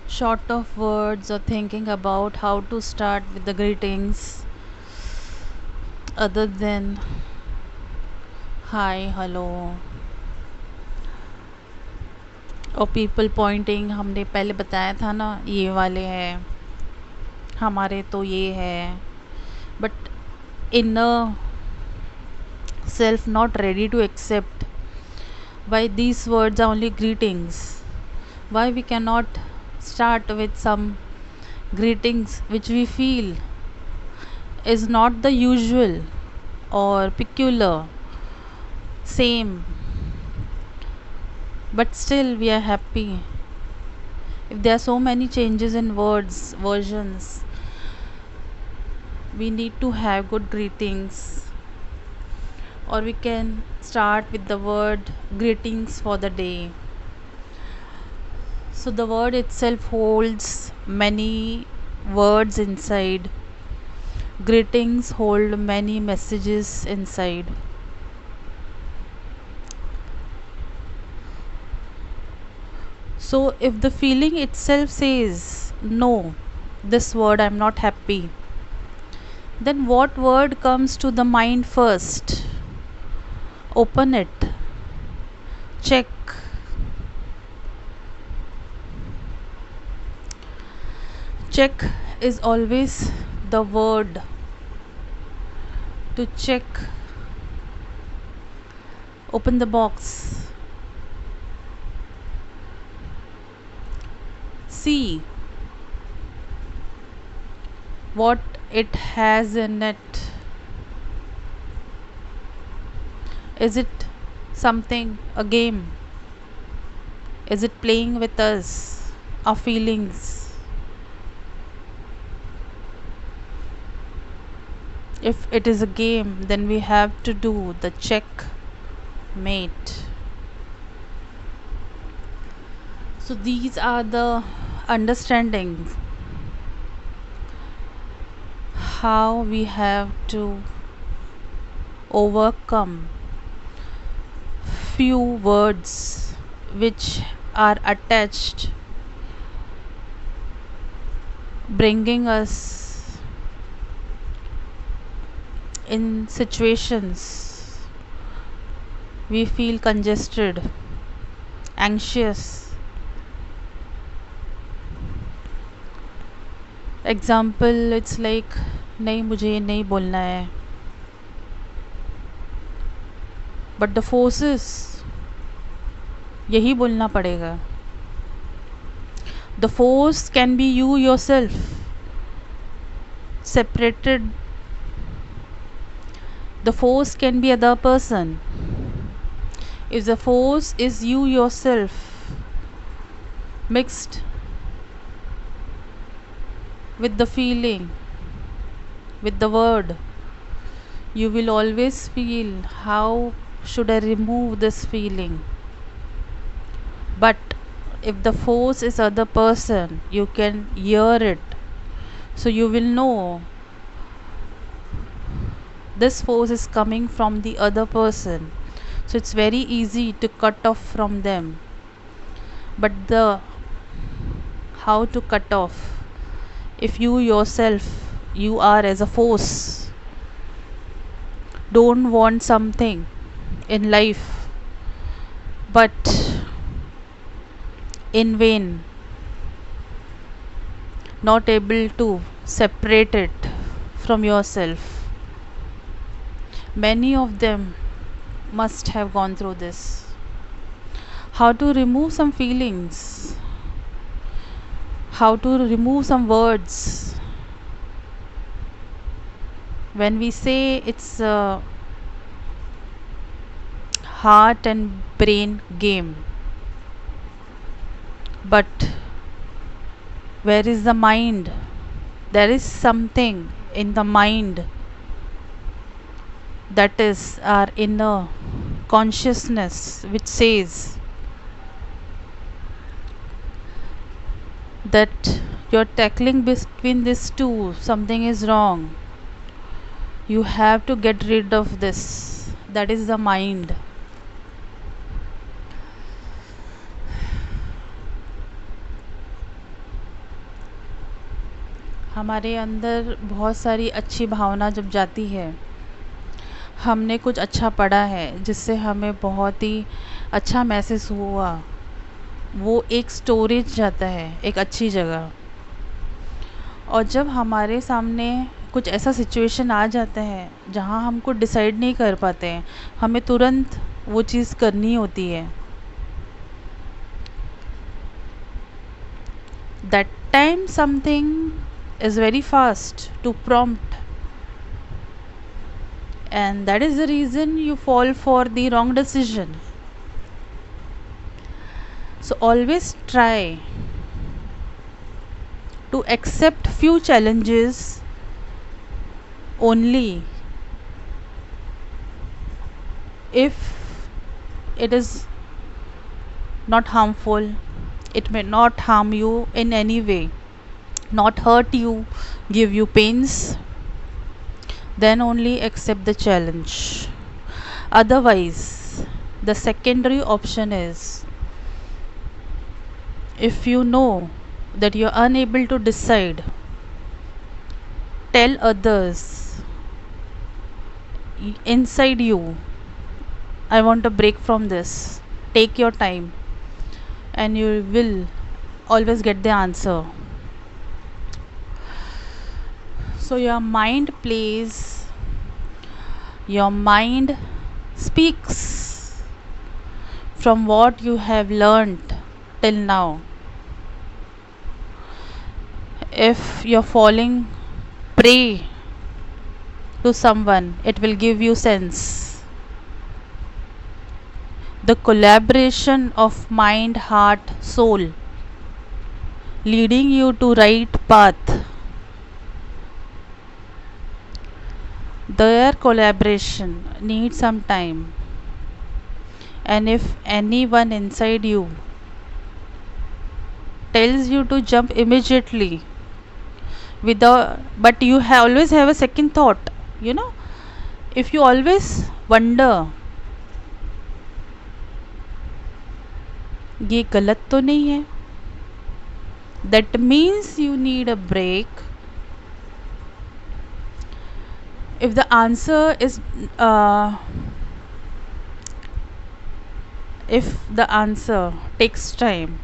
short of words or thinking about how to start with the greetings other than hi, hello और people pointing. हमने पहले बताया था ना ये वाले हैं हमारे तो ये है but inner self not ready to accept why these words are only greetings, why we cannot start with some greetings which we feel is not the usual or peculiar same, but still we are happy. If there are so many changes in words versions, we need to have good greetings, or we can start with the word greetings for the day. So the word itself holds many words inside. Greetings hold many messages inside. So if the feeling itself says no, this word I'm not happy, then what word comes to the mind first? Open it. Check. Check is always the word to check. Open the box. See what it has in it. Is it something, a game? Is it playing with us, our feelings? If it is a game, then we have to do the checkmate. So these are the understandings how we have to overcome few words which are attached, bringing us in situations we feel congested, anxious. Example, it's like नहीं मुझे ये नहीं बोलना है, but the forces यही बोलना पड़ेगा. The force can be you yourself, separated. The force can be other person. If the force is you yourself mixed with the feeling, with the word, you will always feel how should I remove this feeling. But if the force is other person, you can hear it, so you will know this force is coming from the other person, so it's very easy to cut off from them. But the how to cut off, if you yourself, you are as a force, don't want something in life but in vain, not able to separate it from yourself. Many of them must have gone through this. How to remove some feelings, how to remove some words. When we say it's a heart and brain game, but where is the mind? There is something in the mind, that is our inner consciousness, which says that you're tackling between these two, something is wrong. You have to get rid of this. That is the mind. हमारे अंदर बहुत सारी अच्छी भावना जब जाती है, हमने कुछ अच्छा पढ़ा है जिससे हमें बहुत ही अच्छा महसूस हुआ, वो एक स्टोरेज जाता है एक अच्छी जगह। और जब हमारे सामने कुछ ऐसा सिचुएशन आ जाता है जहाँ हम कुछ डिसाइड नहीं कर पाते हैं, हमें तुरंत वो चीज़ करनी होती है। That time something is very fast to prompt, and that is the reason you fall for the wrong decision. So always try to accept few challenges only if it is not harmful, it may not harm you in any way, not hurt you, give you pains, then only accept the challenge. Otherwise, the secondary option is, if you know that you are unable to decide, tell others inside you, I want a break from this. Take your time, and you will always get the answer. So, your mind speaks from what you have learned till now. If you're falling prey to someone, it will give you sense. The collaboration of mind, heart, soul leading you to right path. Their collaboration needs some time, and if anyone inside you tells you to jump immediately without, but you always have a second thought, you know, if you always wonder ये गलत तो नहीं है, that means you need a break. If the answer is if the answer takes time,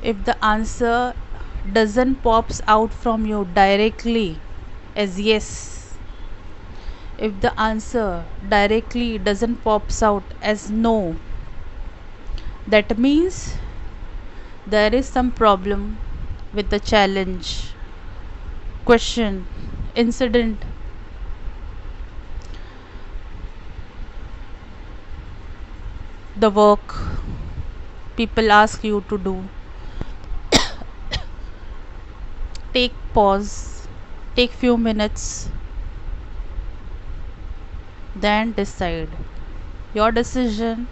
if the answer doesn't pops out from you directly as yes, if the answer directly doesn't pops out as no, that means there is some problem with the challenge, question, incident. The work people ask you to do. Take pause, take few minutes, then decide. Your decision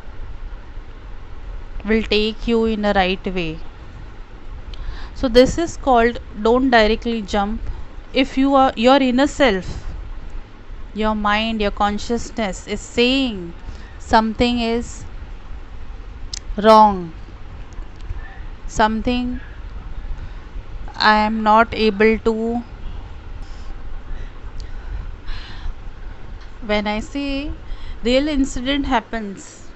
will take you in a right way. So this is called don't directly jump. If you are your inner self, your mind, your consciousness is saying something is wrong, something I am not able to. When I say real incident happens,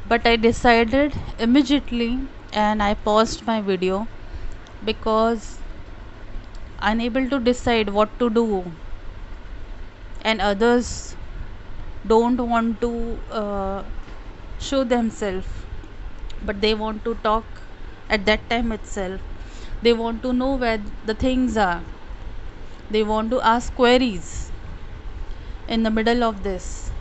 but I decided immediately and I paused my video because unable to decide what to do, and others don't want to show themselves, but they want to talk at that time itself. They want to know where the things are, they want to ask queries in the middle of this.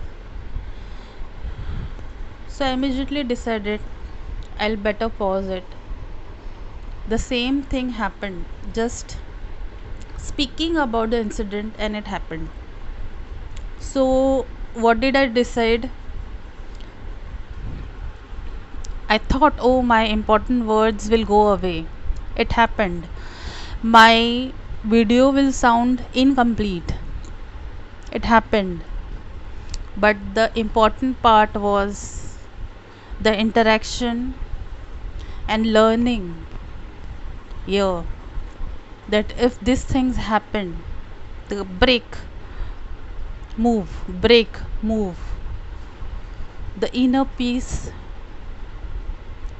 So I immediately decided I'll better pause it. The same thing happened, just speaking about the incident, and it happened. So what did I decide? I thought, oh, my important words will go away. It happened. My video will sound incomplete. It happened. But the important part was the interaction and learning. year, that if these things happen, the break, move, break, move, the inner peace,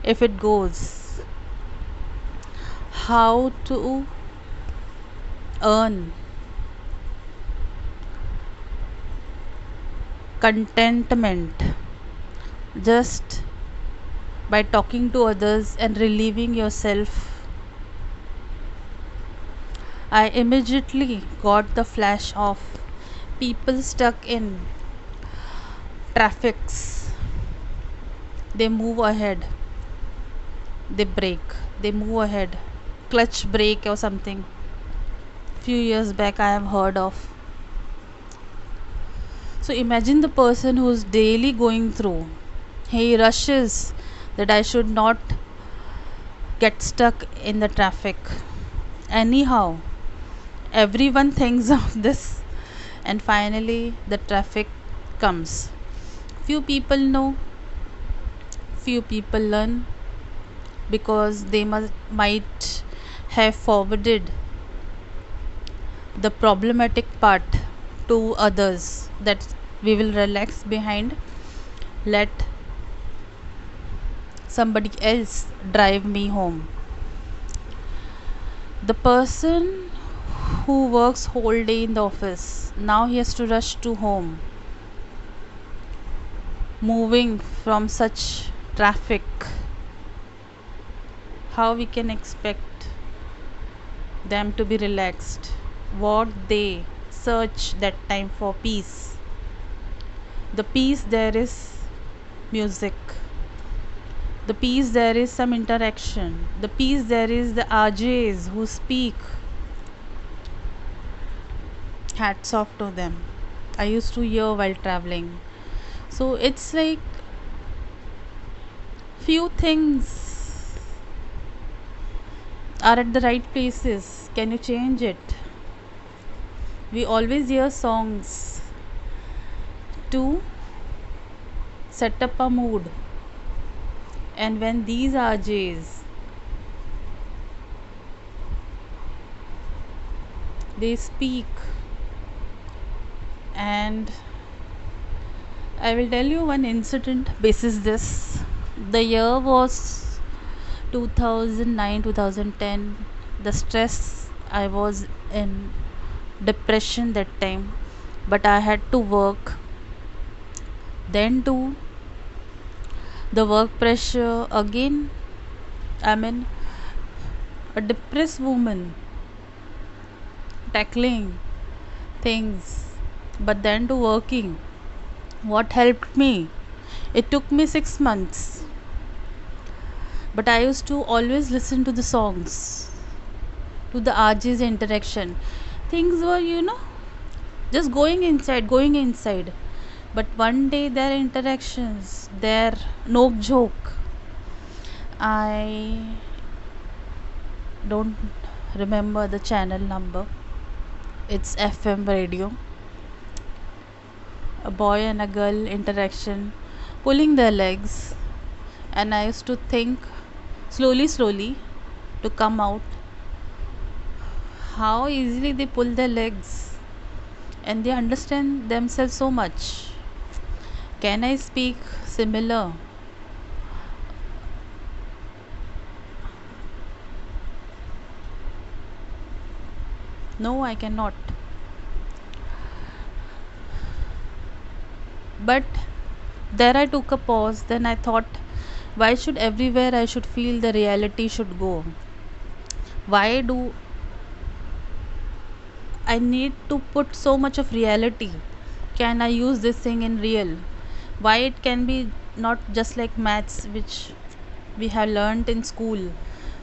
if it goes, how to earn contentment just by talking to others and relieving yourself. I immediately got the flash of people stuck in traffics. They move ahead, they brake, they move ahead, clutch brake or something. Few years back, I have heard of. So imagine the person who's daily going through. He rushes that I should not get stuck in the traffic. Anyhow, everyone thinks of this, and finally the traffic comes. Few people know, few people learn, because they might have forwarded the problematic part to others, that we will relax behind, let somebody else drive me home. The person who works whole day in the office, now he has to rush to home, moving from such traffic. How we can expect them to be relaxed? What they search that time for? Peace. The peace there is music. The peace there is some interaction. The peace there is the RJs who speak. Hats off to them. I used to hear while traveling. So it's like few things are at the right places. Can you change it? We always hear songs to set up a mood, and when these RJs they speak, and I will tell you one incident basis this. The year was 2009 2010. The stress, I was in depression that time, but I had to work. Then too, the work pressure again. I mean, a depressed woman tackling things, but then to working. What helped me? It took me 6 months, but I used to always listen to the songs, to the RJ's interaction. Things were, just going inside, going inside. But one day their interactions, their no joke. I don't remember the channel number. It's FM radio. A boy and a girl interaction, pulling their legs, and I used to think slowly, slowly to come out how easily they pull their legs and they understand themselves so much. Can I speak similar? No, I cannot. But there I took a pause. Then I thought, why should everywhere I should feel the reality should go? Why do I need to put so much of reality? Can I use this thing in real? Why it can be not just like maths, which we have learnt in school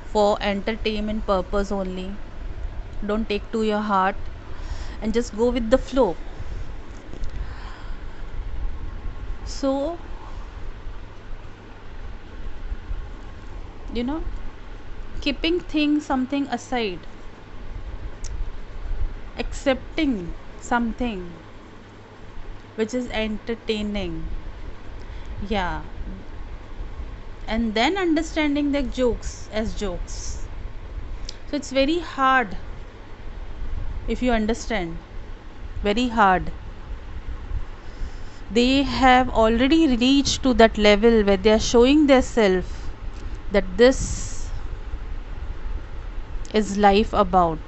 for entertainment purpose only? Don't take to your heart and just go with the flow. So, you know, keeping things something aside, accepting something which is entertaining, yeah, and then understanding the jokes as jokes. So it's very hard, if you understand, very hard. They have already reached to that level where they are showing their self that this is life about.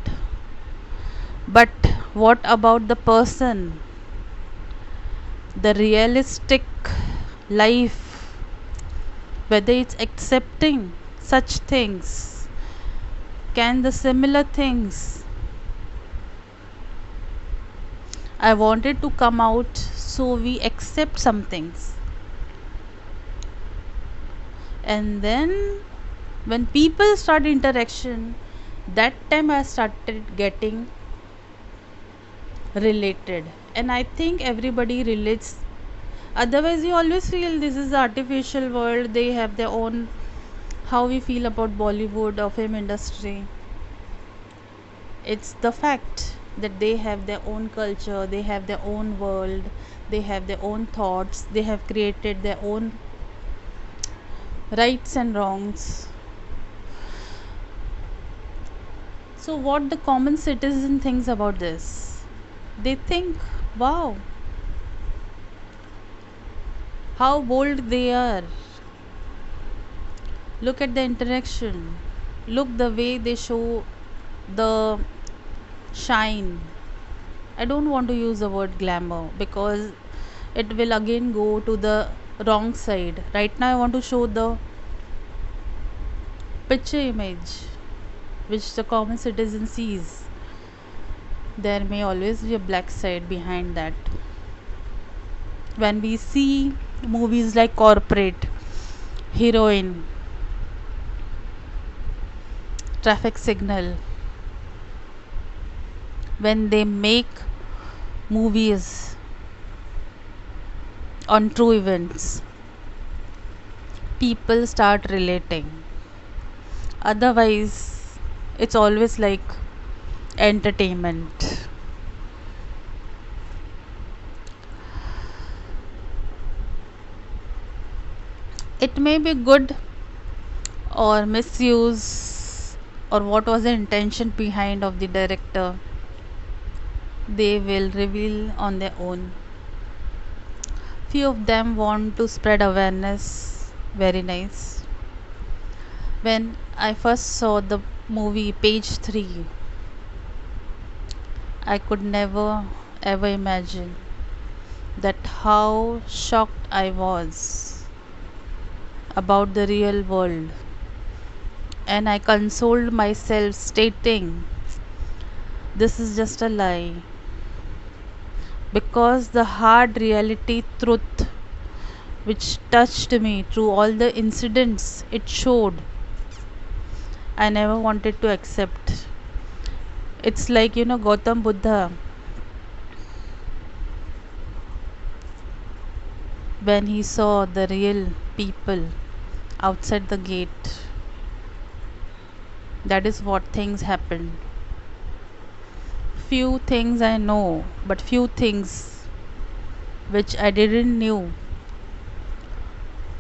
But what about the person, the realistic life, whether it's accepting such things? Can the similar things I wanted to come out, so we accept some things, and then when people start interaction, that time I started getting related, and I think everybody relates. Otherwise you always feel this is the artificial world, they have their own. How we feel about Bollywood or film industry, it's the fact that they have their own culture, they have their own world, they have their own thoughts, they have created their own rights and wrongs. So what the common citizen thinks about this, they think, wow, how bold they are, look at the interaction, look the way they show the shine. I don't want to use the word glamour because it will again go to the wrong side. Right now I want to show the picture image which the common citizen sees. There may always be a black side behind that. When we see movies like Corporate, Heroine, Traffic Signal, when they make movies on true events, people start relating. Otherwise, it's always like entertainment. It may be good or misuse, or what was the intention behind of the director, they will reveal on their own. Few of them want to spread awareness, very nice. When I first saw the movie Page 3, I could never ever imagine that how shocked I was about the real world, and I consoled myself stating this is just a lie, because the hard reality truth which touched me through all the incidents it showed, I never wanted to accept. It's like, Gautam Buddha, when he saw the real people outside the gate. That is what things happened. Few things I know, but few things which I didn't knew,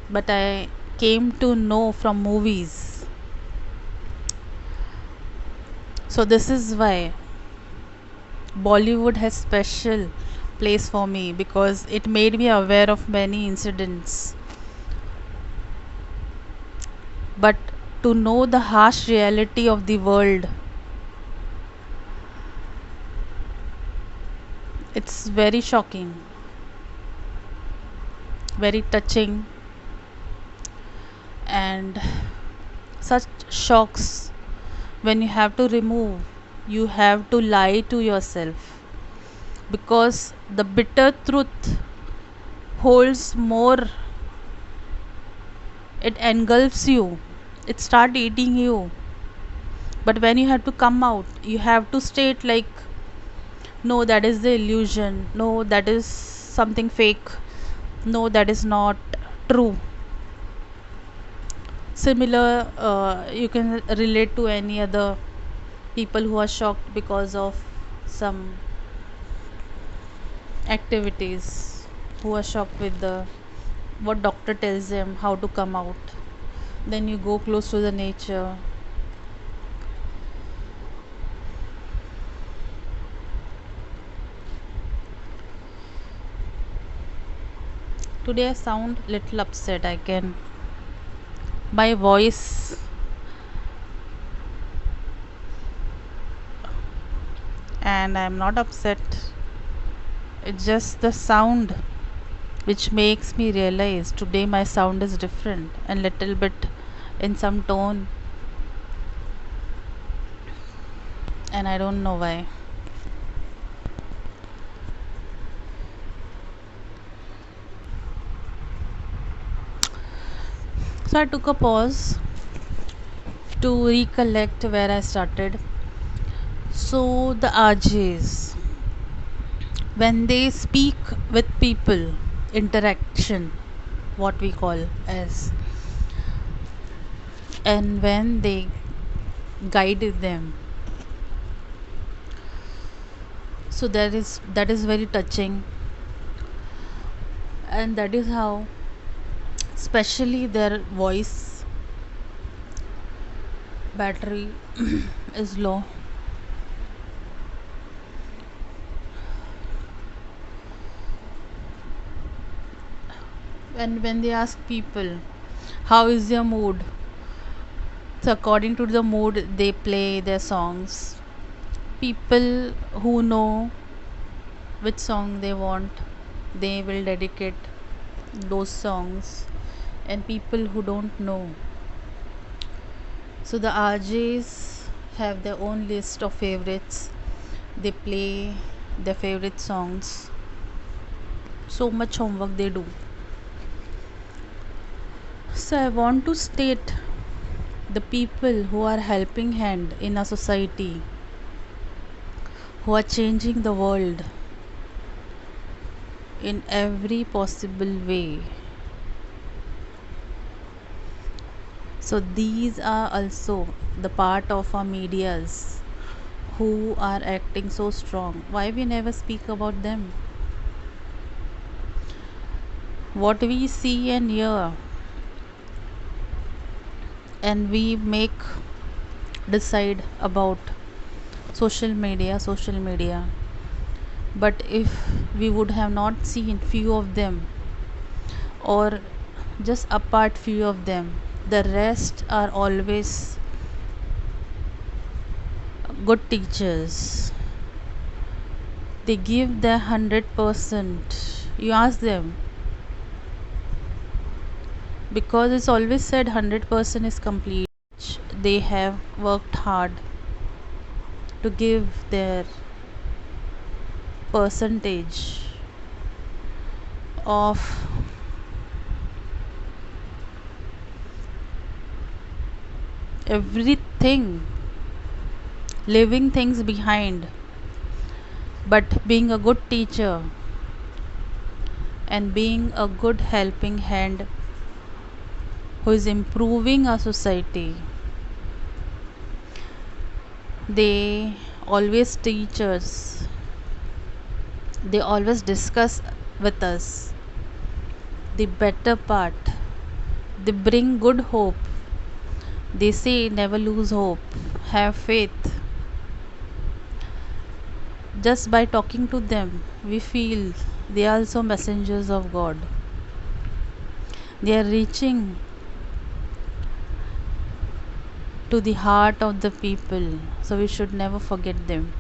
but I came to know from movies. So this is why Bollywood has special place for me, because it made me aware of many incidents. But to know the harsh reality of the world, it's very shocking, very touching, and such shocks when you have to lie to yourself, because the bitter truth holds more, it engulfs you, it start eating you. But when you have to come out, you have to state like, no, that is the illusion, no, that is something fake, no, that is not true. Similar, you can relate to any other people who are shocked because of some activities, who are shocked with the what doctor tells them how to come out. Then you go close to the nature, Today I sound little upset. I can. My voice, and I'm not upset. It's just the sound which makes me realize today my sound is different and little bit in some tone, and I don't know why. So I took a pause to recollect where I started. So the RJs, when they speak with people, interaction, what we call as, and when they guide them, so that is very touching, and that is how, especially their voice battery is low. And when they ask people, how is your mood? So according to the mood, they play their songs. People who know which song they want, they will dedicate those songs. And people who don't know, so the RJs have their own list of favorites. They play their favorite songs. So much homework they do. So I want to state the people who are helping hand in a society, who are changing the world in every possible way. So these are also the part of our medias who are acting so strong. Why we never speak about them? What we see and hear, and we make decide about social media. But if we would have not seen few of them, or just apart few of them, the rest are always good teachers. They give their 100%. You ask them, because it's always said 100% is complete. They have worked hard to give their percentage of everything, leaving things behind, but being a good teacher and being a good helping hand who is improving our society. They always teach us, they always discuss with us the better part. They bring good hope. They say never lose hope, have faith. Just by talking to them, we feel they are also messengers of God. They are reaching to the heart of the people, so we should never forget them.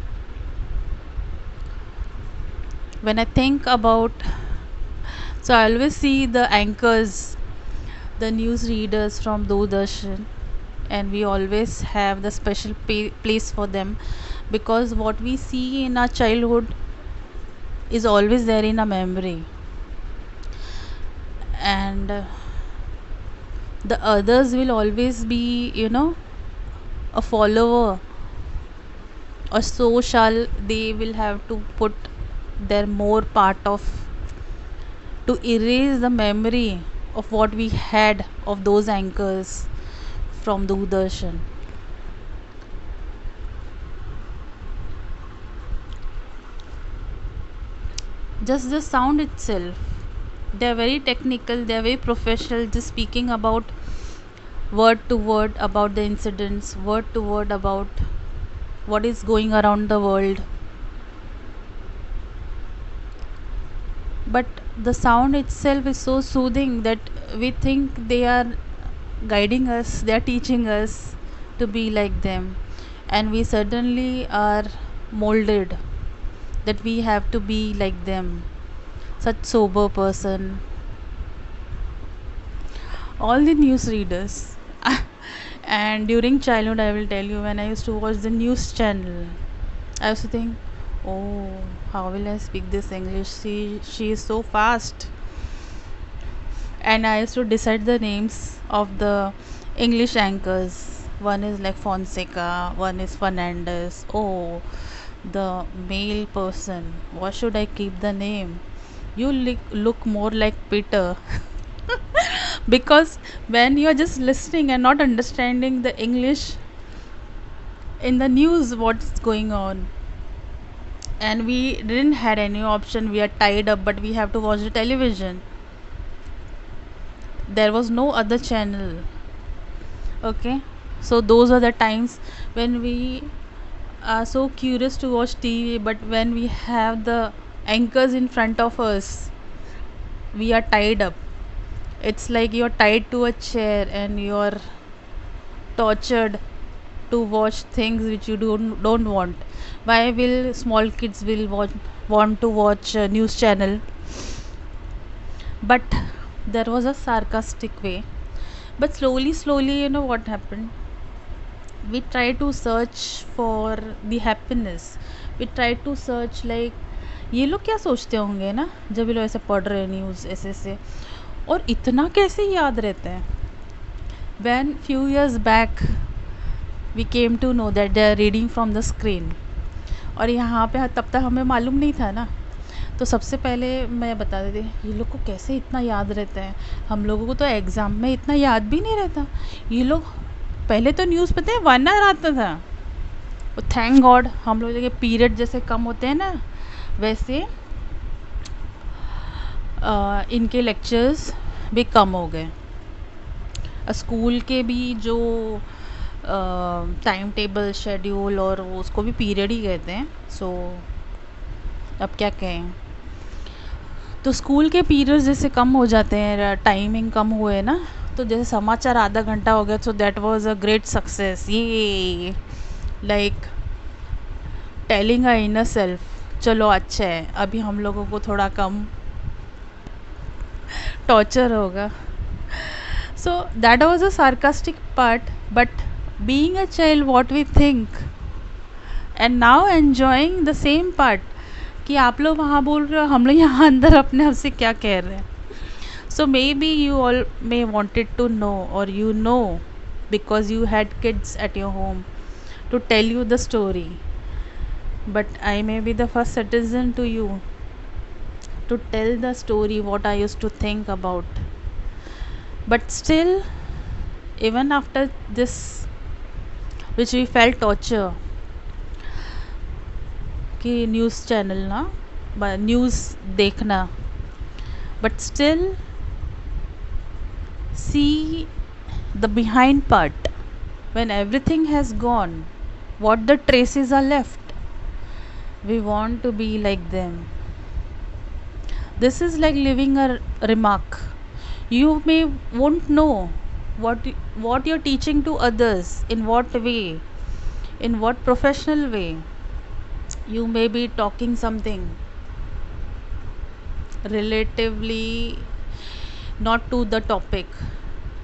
When I think about, so I always see the anchors, the news readers from Doordarshan, and we always have the special place for them, because what we see in our childhood is always there in our memory. And the others will always be, a follower, or so shall they will have to put their more part of, to erase the memory of what we had of those anchors from Doordarshan. Just the sound itself, they're very technical, they're very professional, just speaking about word to word about the incidents, word to word about what is going around the world. But the sound itself is so soothing that we think they are guiding us, they are teaching us to be like them, and we suddenly are molded that we have to be like them, such sober person. All the news readers. And during childhood, I will tell you, when I used to watch the news channel, I used to think, oh, how will I speak this English? She is so fast. And I used to decide the names of the English anchors. One is like Fonseca, one is Fernandez. Oh, the male person. What should I keep the name? You look more like Peter. Because when you're just listening and not understanding the English in the news, what's going on, and we didn't had any option, we are tied up, but we have to watch the television. There was no other channel. Okay, so those are the times when we are so curious to watch TV, but when we have the anchors in front of us, we are tied up. It's like you're tied to a chair and you're tortured to watch things which you don't want. Why will small kids will want to watch a news channel? But there was a sarcastic way. But slowly, you know what happened? We try to search for the happiness. We try to search like, ये लोग क्या सोचते होंगे ना जब ये लोग ऐसे पढ़ रहे हैं न्यूज़ ऐसे ऐसे, और इतना कैसे याद रहता है. When few years back we came to know that they are reading from the screen, और यहाँ पे तब तक हमें मालूम नहीं था ना. तो सबसे पहले मैं बता देती, ये लोग को कैसे इतना याद रहता है. हम लोगों को तो एग्ज़ाम में इतना याद भी नहीं रहता. ये लोग पहले तो न्यूज़ पता है 1 आवर आता था. थैंक गॉड हम लोग के पीरियड जैसे कम होते हैं ना, वैसे इनके लेक्चर्स भी कम हो गए. स्कूल के भी जो टाइम टेबल शेड्यूल और उसको भी पीरियड ही कहते हैं. सो अब क्या कहें. तो स्कूल के पीरियड्स जैसे कम हो जाते हैं, टाइमिंग कम हुए ना, तो जैसे समाचार आधा घंटा हो गया, so that was a great success. ये like telling a inner self, चलो अच्छा है अभी हम लोगों को थोड़ा कम टॉर्चर होगा. So that was a sarcastic part. But being a child what we think, and now enjoying the same part, कि आप लोग वहाँ बोल रहे हो, हम लोग यहाँ अंदर अपने आप से क्या कह रहे हैं. So maybe you all may wanted to know, और you know because you had kids at your home to tell you the story. But I may be the first citizen to you to tell the story what I used to think about. But still, even after this, which we felt torture, कि news channel ना, news देखना, but still see the behind part. When everything has gone, what the traces are left, we want to be like them. This is like leaving a remark. You may won't know what you're teaching to others, in what way, in what professional way. You may be talking something relatively not to the topic,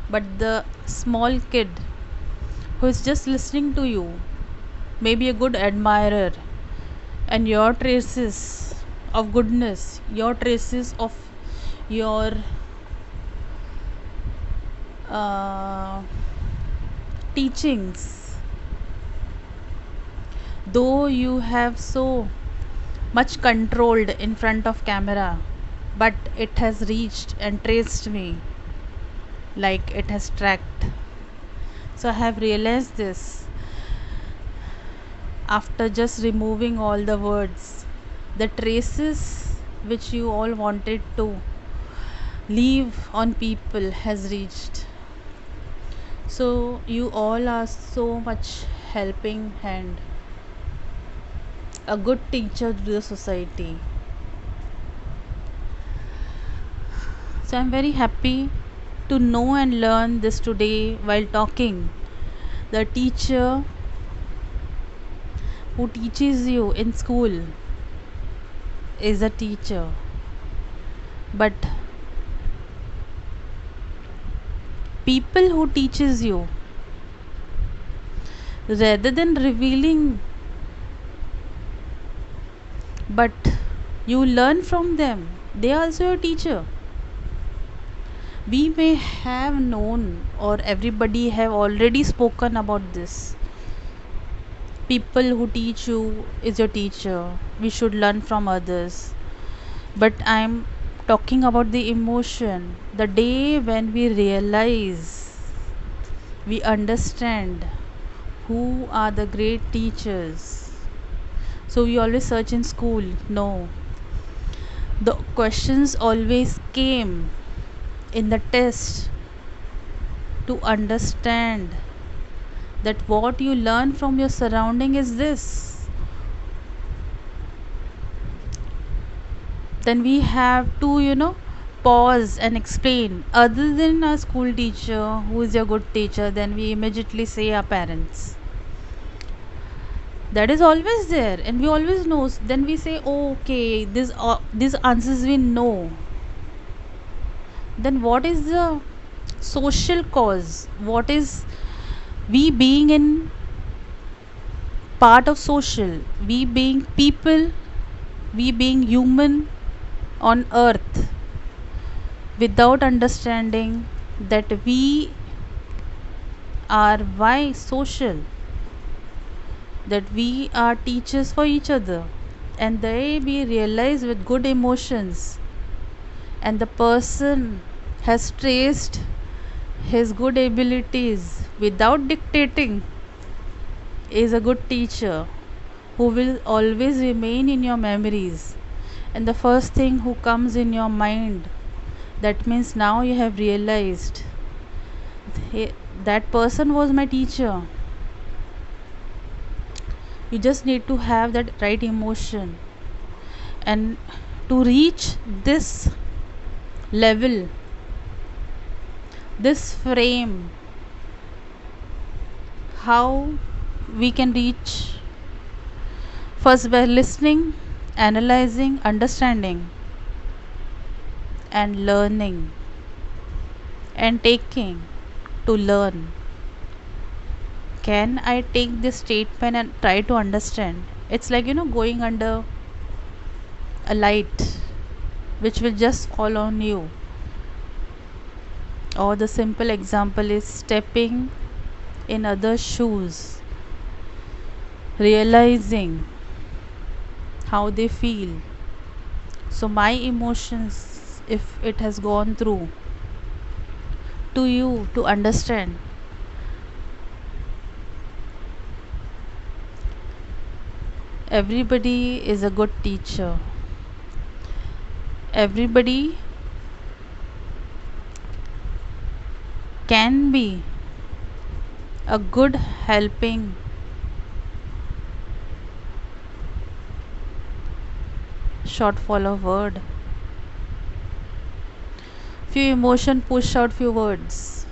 but the small kid who is just listening to you may be a good admirer, and your traces of goodness, your traces of your teachings, though you have so much controlled in front of camera, but it has reached and traced me like it has tracked. So I have realized this after just removing all the words. The traces which you all wanted to leave on people has reached. So you all are so much helping hand, a good teacher to the society. So I'm very happy to know and learn this today while talking. The teacher who teaches you in school is a teacher, but people who teaches you, rather than revealing, but you learn from them, they are also your teacher. We may have known, or everybody have already spoken about this. People who teach you is your teacher. We should learn from others. But I'm talking about the emotion. The day when we realize, we understand who are the great teachers. So we always search in school. No. The questions always came in the test to understand that what you learn from your surrounding is this. Then we have to, pause and explain. Other than our school teacher, who is your good teacher, then we immediately say our parents. That is always there, and we always know. Then we say, oh, okay, these answers we know. Then what is the social cause? What is we being in part of social? We being people, we being human on earth, without understanding that we are why social, that we are teachers for each other, and they we realize with good emotions, and the person has traced his good abilities without dictating, is a good teacher who will always remain in your memories. And the first thing who comes in your mind, that means now you have realized, that person was my teacher. You just need to have that right emotion, and to reach this level, this frame, how we can reach? First, by listening, analyzing, understanding, and learning, and taking to learn. Can I take this statement and try to understand? It's like, going under a light which will just fall on you. Or the simple example is stepping in others' shoes, realizing how they feel. So, my emotions, if it has gone through to you to understand, everybody is a good teacher. Everybody can be a good helping shortfall of word. Few emotion push out few words.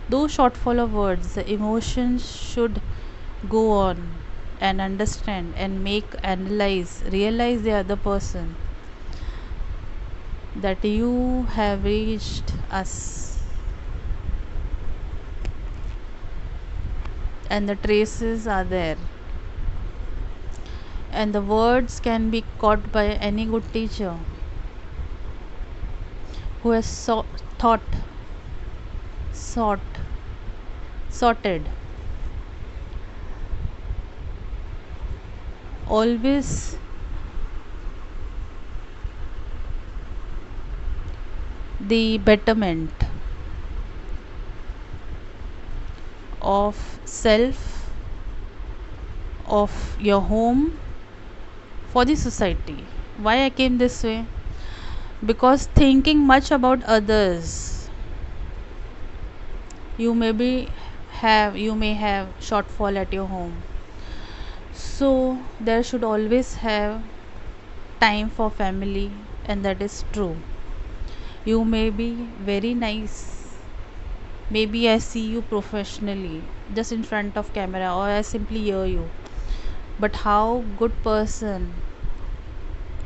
Those shortfall of words, the emotions should go on and understand and make analyze, realize the other person, that you have reached us, and the traces are there, and the words can be caught by any good teacher who has thought, sought, sorted. Always the betterment of self, of your home, for the society. Why I came this way? Because thinking much about others, you may have shortfall at your home. So there should always have time for family, and that is true. You may be very nice. Maybe I see you professionally, just in front of camera, or I simply hear you. But how good person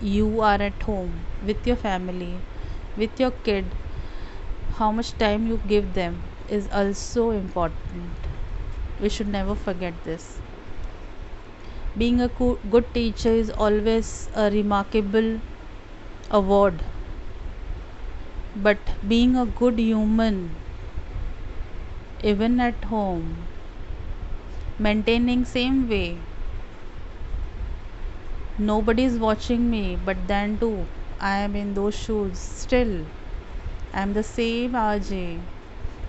you are at home with your family, with your kid, how much time you give them is also important. We should never forget this. Being a good teacher is always a remarkable award, but being a good human, even at home, maintaining same way, nobody is watching me, but then too I am in those shoes still. I am the same RJ,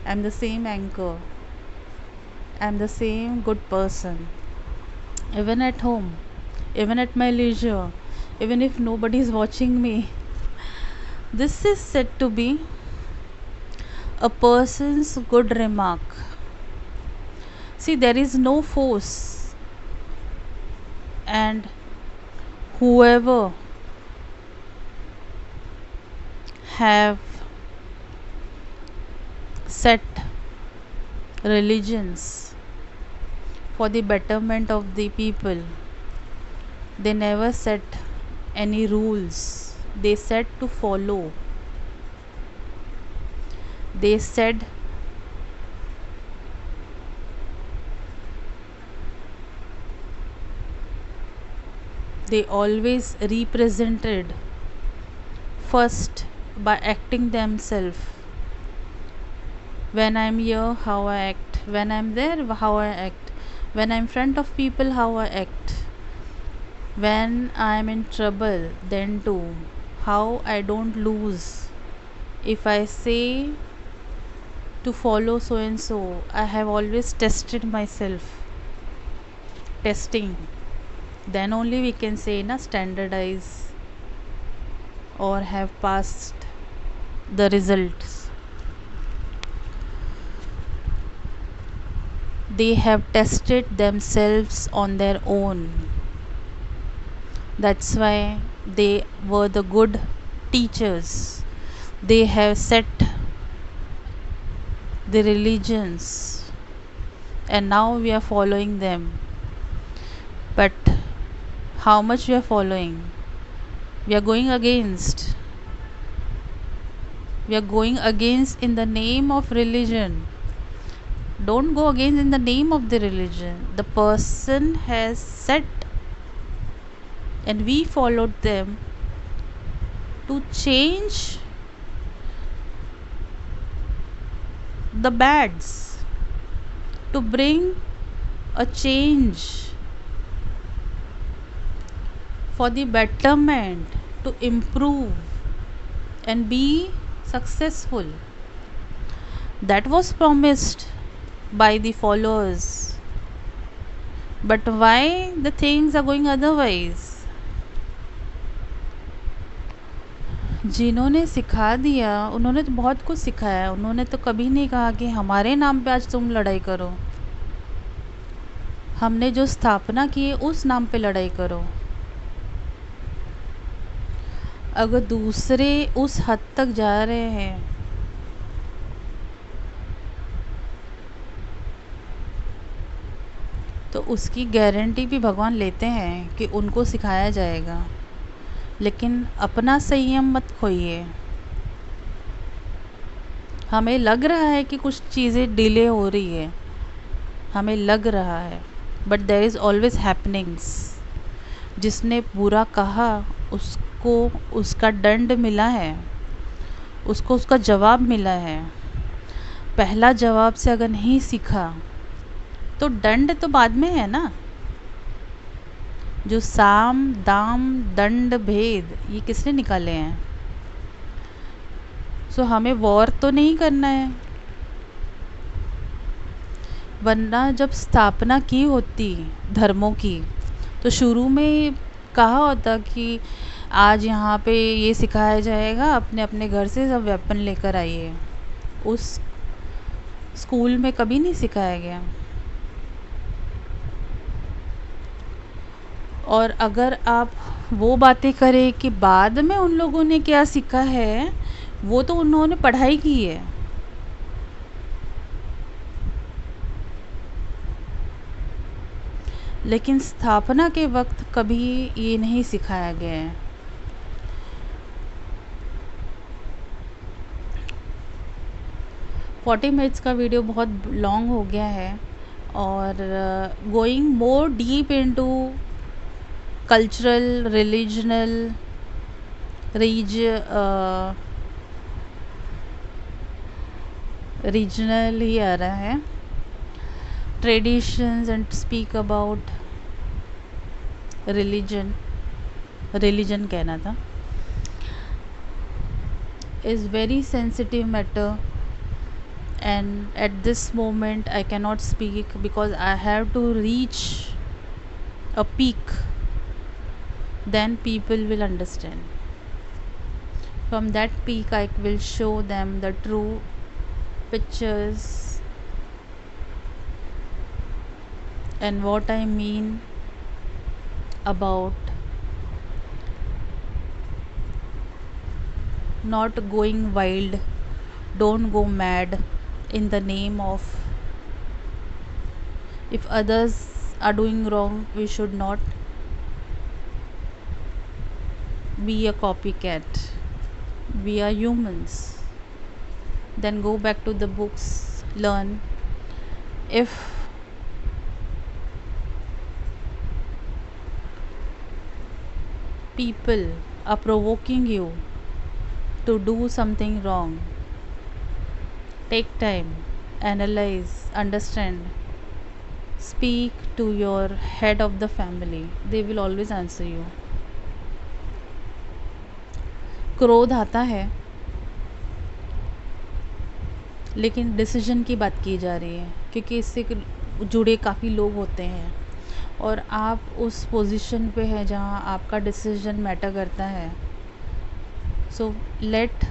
I am the same anchor, I am the same good person, even at home, even at my leisure, even if nobody is watching me. This is said to be a person's good remark. See, there is no force, and whoever have set religions for the betterment of the people, they never set any rules. They said to follow. They said they always represented first by acting themselves. When I'm here, how I act. When I'm there, how I act. When I'm in front of people, how I act. When I'm in trouble, then too, how I don't lose. If I say to follow so and so, I have always tested myself. Testing. Then only we can say na standardize or have passed the results. They have tested themselves on their own. That's why they were the good teachers. They have set the religions, and now we are following them. But how much we are following? We are going against. We are going against in the name of religion. Don't go against in the name of the religion. The person has set, and we followed them to change the bads, to bring a change for the betterment, to improve and be successful. That was promised by the followers. But why the things are going otherwise? जिन्होंने सिखा दिया उन्होंने तो बहुत कुछ सिखाया. उन्होंने तो कभी नहीं कहा कि हमारे नाम पे आज तुम लड़ाई करो. हमने जो स्थापना की है उस नाम पे लड़ाई करो. अगर दूसरे उस हद तक जा रहे हैं तो उसकी गारंटी भी भगवान लेते हैं कि उनको सिखाया जाएगा. लेकिन अपना संयम मत खोइए. हमें लग रहा है कि कुछ चीज़ें डिले हो रही है, हमें लग रहा है, but there is always happenings. जिसने बुरा कहा उसको उसका दंड मिला है, उसको उसका जवाब मिला है. पहला जवाब से अगर नहीं सीखा तो दंड तो बाद में है ना. जो साम दाम दंड भेद ये किसने निकाले हैं? सो हमें वॉर तो नहीं करना है. वरना जब स्थापना की होती धर्मों की तो शुरू में कहा होता कि आज यहाँ पे ये सिखाया जाएगा, अपने अपने घर से सब वेपन लेकर आइए. उस स्कूल में कभी नहीं सिखाया गया. और अगर आप वो बातें करें कि बाद में उन लोगों ने क्या सीखा है, वो तो उन्होंने पढ़ाई की है, लेकिन स्थापना के वक्त कभी ये नहीं सिखाया गया है। फोर्टी मिनट्स का वीडियो बहुत लॉन्ग हो गया है, और going more deep into cultural religional regional ही आ रहा है, traditions and speak about religion कहना था, is very sensitive matter, and at this moment I cannot speak because I have to reach a peak, then people will understand. From that peak I will show them the true pictures and what I mean about not going wild, don't go mad in the name of, if others are doing wrong we should not be a copycat, we are humans. Then go back to the books, learn. If people are provoking you to do something wrong, take time, analyze, understand, speak to your head of the family, they will always answer you. क्रोध आता है, लेकिन decision की बात की जा रही है, क्योंकि इससे जुड़े काफ़ी लोग होते हैं और आप उस पोजीशन पे हैं जहाँ आपका डिसीजन मैटर करता है. So let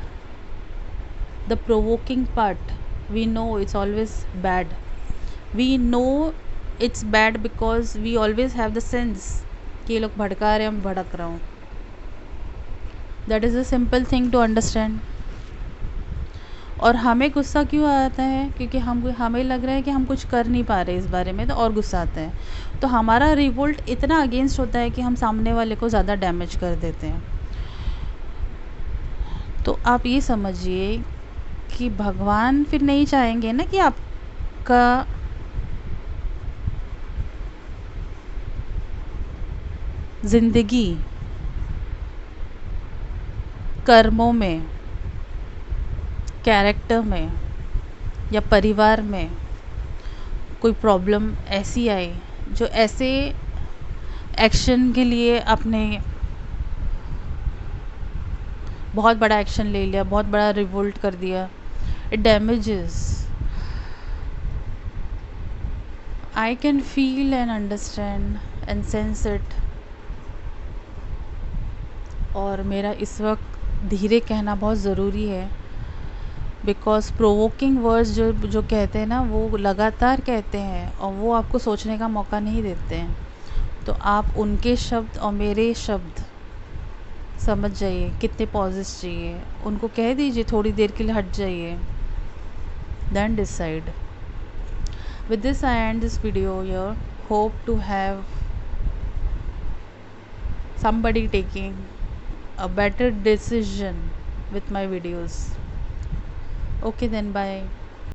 the provoking part, we know it's always bad, we know it's bad because we always have the sense कि ये लोग भड़का रहे हैं, हम भड़क रहा हूँ. that is a simple thing to understand. और हमें गुस्सा क्यों आता है? क्योंकि हमें लग रहा है कि हम कुछ कर नहीं पा रहे इस बारे में, तो और गुस्सा आता है. तो हमारा रिवोल्ट इतना अगेंस्ट होता है कि हम सामने वाले को ज़्यादा डैमेज कर देते हैं. तो आप ये समझिए कि भगवान फिर नहीं चाहेंगे ना कि आपका ज़िंदगी कर्मों में, कैरेक्टर में या परिवार में कोई प्रॉब्लम ऐसी आए जो ऐसे एक्शन के लिए आपने बहुत बड़ा एक्शन ले लिया, बहुत बड़ा रिवोल्ट कर दिया, it damages. I can feel and understand and sense it. और मेरा इस वक्त धीरे कहना बहुत ज़रूरी है, बिकॉज प्रोवोकिंग वर्ड्स जो कहते हैं ना, वो लगातार कहते हैं और वो आपको सोचने का मौका नहीं देते हैं. तो आप उनके शब्द और मेरे शब्द समझ जाइए, कितने पॉजेस चाहिए, उनको कह दीजिए थोड़ी देर के लिए हट जाइए, then decide. With this I end this video here. Hope to have somebody taking a better decision with my videos. Okay then, bye.